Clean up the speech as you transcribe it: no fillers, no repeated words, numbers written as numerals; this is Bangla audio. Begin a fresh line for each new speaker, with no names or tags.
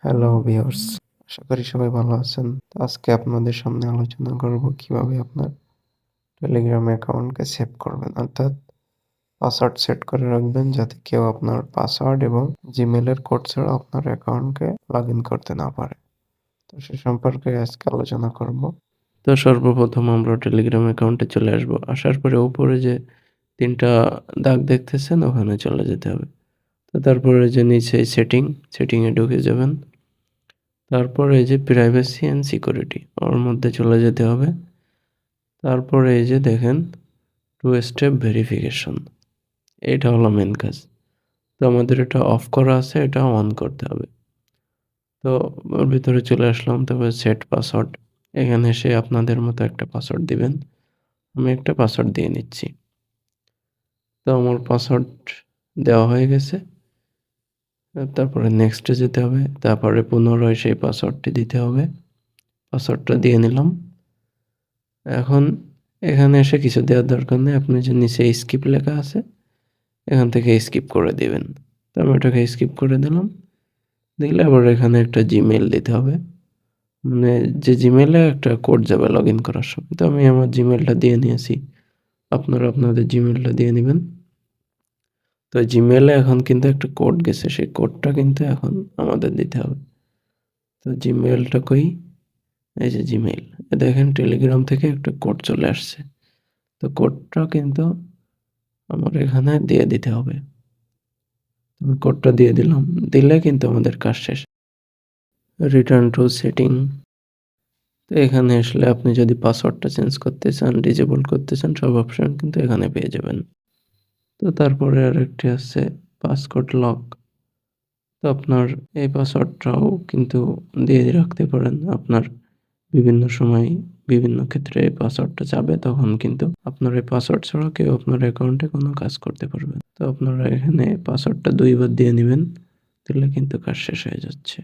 হ্যালো ভিউয়ার্স, আশা করি সবাই ভালো আছেন। তো আজকে আপনাদের সামনে আলোচনা করব কিভাবে আপনার টেলিগ্রাম অ্যাকাউন্টকে সেভ করবেন, অর্থাৎ পাসওয়ার্ড সেট করে রাখবেন যাতে কেউ আপনার পাসওয়ার্ড এবং জিমেলের কোড ছাড়া আপনার অ্যাকাউন্টকে লগ ইন করতে না পারে। তো সে সম্পর্কে আজকে আলোচনা করব। তো সর্বপ্রথম আমরা টেলিগ্রাম অ্যাকাউন্টে চলে আসব। আসার পরে উপরে যে ৩টা দাগ দেখতেছেন ওখানে চলে যেতে হবে। তো তারপরে যে নিচে সেটিংয়ে ঢুকে যাবেন। তারপরে এই যে প্রাইভেসি অ্যান্ড সিকিউরিটি ওর মধ্যে চলে যেতে হবে। তারপরে এই যে দেখেন 2 স্টেপ ভেরিফিকেশন, এটা হলো মেন কাজ। তো আমাদের এটা অফ করা আছে, এটা অন করতে হবে। তো ওর ভিতরে চলে আসলাম, তারপরে সেট পাসওয়ার্ড, এখানে এসে আপনাদের মতো একটা পাসওয়ার্ড দিবেন। আমি একটা পাসওয়ার্ড দিয়ে নিচ্ছি। তো আমার পাসওয়ার্ড দেওয়া হয়ে গেছে। তারপরে নেক্সটে যেতে হবে, তারপরে পুনরায় সেই পাসওয়ার্ডটি দিতে হবে। পাসওয়ার্ডটা দিয়ে নিলাম। এখন এখানে এসে কিছু দেওয়ার দরকার নেই, আপনি যে নিচে স্কিপ লেখা আছে এখান থেকে স্কিপ করে দিবেন। তো আমি ওটাকে স্কিপ করে দিলাম। দিলে আবার এখানে একটা জিমেল দিতে হবে, মানে যে জিমেলে একটা কোড যাবে লগ ইন করার সময়। তো আমি আমার জিমেলটা দিয়ে নিয়েছি, আপনারা আপনাদের জিমেলটা দিয়ে নেবেন। তো জিমেলে এখন কিন্তু একটা কোড গেছে, সেই কোডটা কিন্তু এখন আমাদের দিতে হবে। তো জিমেলটা কই, এই যে জিমেল, দেখেন টেলিগ্রাম থেকে একটা কোড চলে আসছে। তো কোডটা কিন্তু আমার এখানে দিয়ে দিতে হবে। আমি কোডটা দিয়ে দিলাম, দিলে কিন্তু আমাদের কাজ শেষ। রিটার্ন টু সেটিং, তো এখানে আসলে আপনি যদি পাসওয়ার্ডটা চেঞ্জ করতে চান, ডিজেবল করতে চান, সব অপশন কিন্তু এখানে পেয়ে যাবেন। তো তারপরে আরেকটি আছে পাসকোড লক। তো আপনার এই পাসওয়ার্ডটাও কিন্তু দিয়ে রাখতে পারেন। আপনার বিভিন্ন সময় বিভিন্ন ক্ষেত্রে এই পাসওয়ার্ডটা চাবে, তখন কিন্তু আপনার এই পাসওয়ার্ড ছাড়া কেউ আপনার অ্যাকাউন্টে কোনো কাজ করতে পারবে না। তো আপনারা এখানে পাসওয়ার্ডটা 2 বার দিয়ে নেবেন, দিলে কিন্তু কাজ শেষ হয়ে যাচ্ছে।